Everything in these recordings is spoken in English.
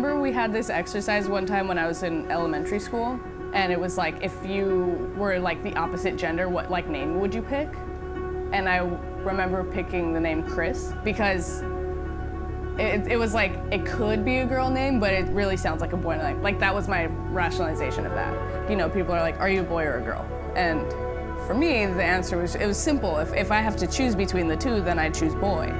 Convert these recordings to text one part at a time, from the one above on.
remember we had this exercise one time when I was in elementary school, and it was like, if you were like the opposite gender, what like name would you pick? And I remember picking the name Chris because it was like, it could be a girl name, but it really sounds like a boy name. Like that was my rationalization of that. You know, people are like, are you a boy or a girl? And for me, the answer was, it was simple. If I have to choose between the two, then I choose boy.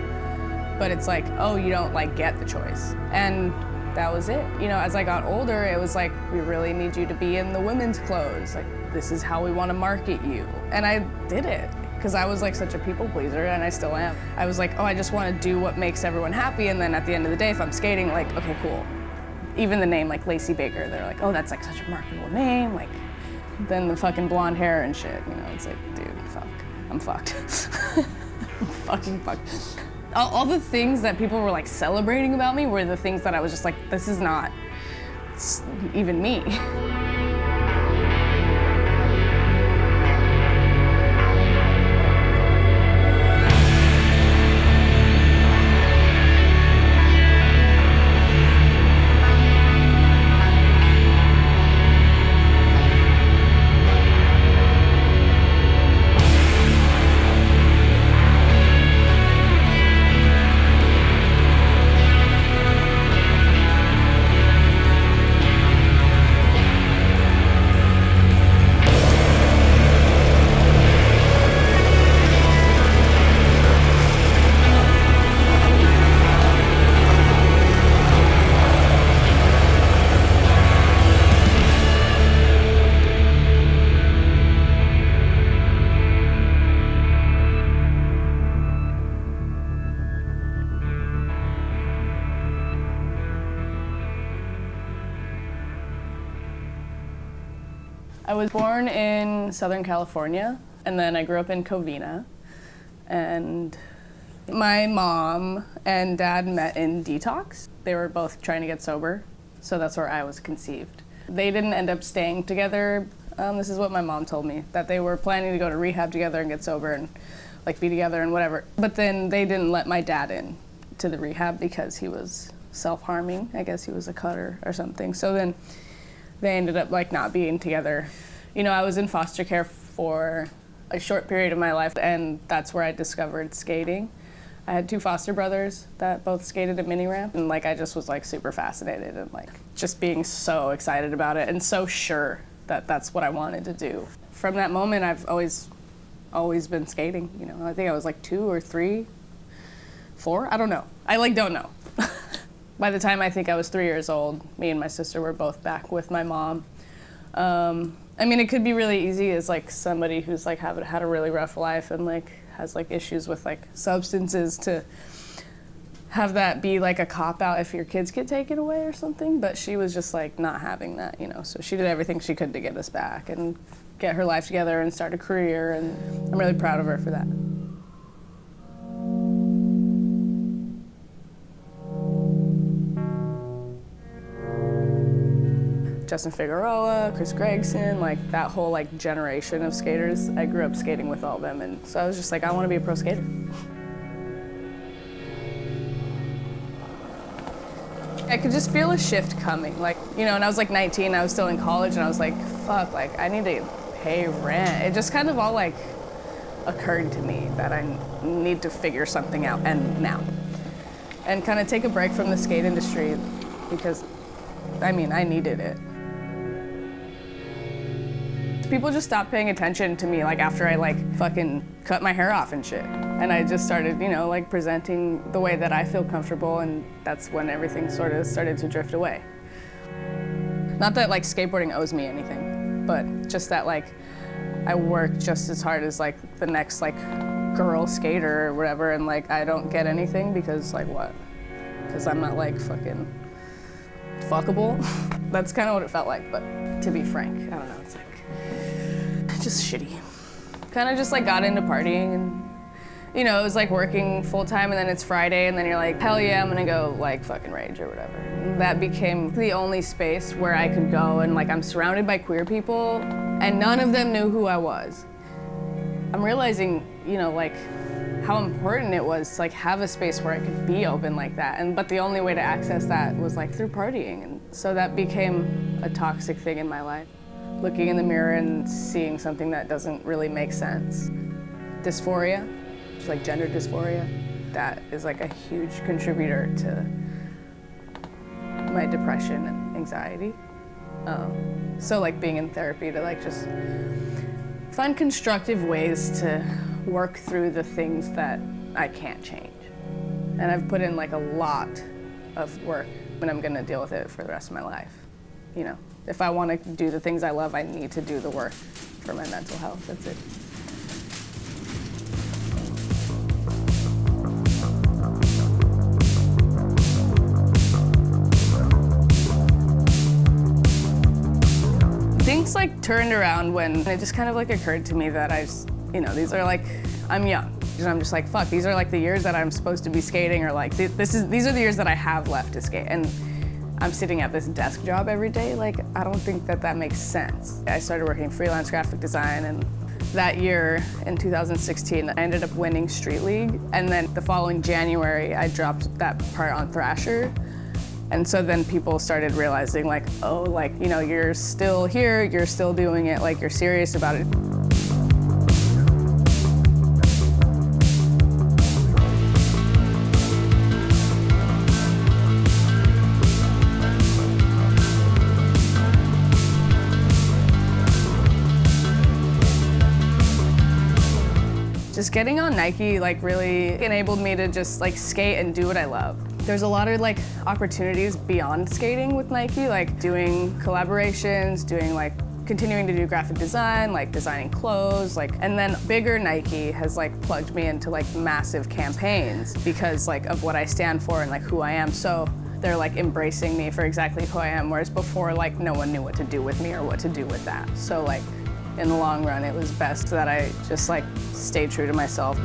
But it's like, oh, you don't like get the choice. And that was it. You know, as I got older, it was like, we really need you to be in the women's clothes. Like, this is how we want to market you. And I did it, because I was like such a people pleaser, and I still am. I was like, oh, I just want to do what makes everyone happy, and then at the end of the day, if I'm skating, like, okay, cool. Even the name, like Lacey Baker, they're like, oh, that's like such a marketable name. Like, then the fucking blonde hair and shit, you know, it's like, dude, fuck, I'm fucked. I'm fucking fucked. All the things that people were like celebrating about me were the things that I was just like, this is not even me. I was born in Southern California, and then I grew up in Covina. And my mom and dad met in detox. They were both trying to get sober, so that's where I was conceived. They didn't end up staying together. This is what my mom told me, that they were planning to go to rehab together and get sober and like be together and whatever. But then they didn't let my dad in to the rehab because he was self-harming. I guess he was a cutter or something. So then they ended up like not being together. You know, I was in foster care for a short period of my life, and that's where I discovered skating. I had two foster brothers that both skated a mini ramp, and like I just was like super fascinated and like just being so excited about it and so sure that that's what I wanted to do. From that moment, I've always been skating. You know, I think I was like 2 or 3, 4, I don't know. I like don't know. By the time I think I was 3 years old, me and my sister were both back with my mom. I mean, it could be really easy as like somebody who's like had a really rough life and like has like issues with like substances to have that be like a cop-out if your kids get taken away or something, but she was just like not having that, you know, so she did everything she could to get us back and get her life together and start a career, and I'm really proud of her for that. Justin Figueroa, Chris Gregson, like that whole like generation of skaters. I grew up skating with all of them, and so I was just like, I want to be a pro skater. I could just feel a shift coming, like, you know, and I was like 19, I was still in college, and I was like, fuck, like I need to pay rent. It just kind of all like occurred to me that I need to figure something out, and now. And kind of take a break from the skate industry because, I mean, I needed it. People just stopped paying attention to me like after I like fucking cut my hair off and shit. And I just started, you know, like presenting the way that I feel comfortable, and that's when everything sort of started to drift away. Not that like skateboarding owes me anything, but just that like I work just as hard as like the next like girl skater or whatever, and like I don't get anything because like what? Because I'm not like fucking fuckable. That's kind of what it felt like, but to be frank, I don't know, it's like just shitty. Kind of just like got into partying, and you know, it was like working full time, and then it's Friday, and then you're like, hell yeah, I'm gonna go like fucking rage or whatever. And that became the only space where I could go, and like I'm surrounded by queer people, and none of them knew who I was. I'm realizing, you know, like how important it was to like have a space where I could be open like that. But the only way to access that was like through partying. And so that became a toxic thing in my life. Looking in the mirror and seeing something that doesn't really make sense. Dysphoria, just like gender dysphoria, that is like a huge contributor to my depression and anxiety. So like being in therapy to like just find constructive ways to work through the things that I can't change. And I've put in like a lot of work, and I'm gonna deal with it for the rest of my life. You know, if I wanna do the things I love, I need to do the work for my mental health, that's it. Things like turned around when it just kind of like occurred to me that these are like, I'm young. And I'm just like, fuck, these are like the years that I'm supposed to be skating, or like, these are the years that I have left to skate. And I'm sitting at this desk job every day. Like, I don't think that makes sense. I started working freelance graphic design, and that year in 2016, I ended up winning Street League. And then the following January, I dropped that part on Thrasher. And so then people started realizing like, oh, like, you know, you're still here, you're still doing it, like you're serious about it. Just getting on Nike like really enabled me to just like skate and do what I love. There's a lot of like opportunities beyond skating with Nike, like doing collaborations, continuing to do graphic design, like designing clothes, and then bigger Nike has like plugged me into like massive campaigns because like of what I stand for and like who I am. So they're like embracing me for exactly who I am, whereas before like no one knew what to do with me or what to do with that. So like in the long run, it was best that I just like stayed true to myself.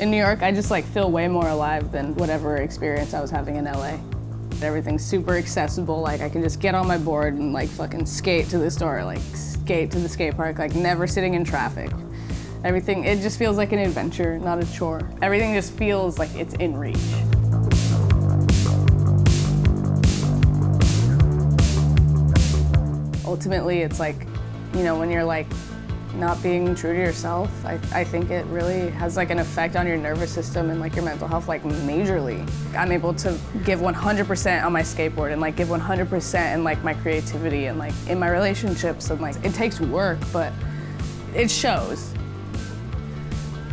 In New York, I just like feel way more alive than whatever experience I was having in LA. Everything's super accessible, like I can just get on my board and like fucking skate to the store, like skate to the skate park, like never sitting in traffic. Everything, it just feels like an adventure, not a chore. Everything just feels like it's in reach. Ultimately, it's like, you know, when you're like not being true to yourself, I think it really has like an effect on your nervous system and like your mental health, like majorly. I'm able to give 100% on my skateboard and like give 100% in like my creativity and like in my relationships, and like it takes work, but it shows.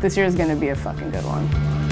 This year is gonna be a fucking good one.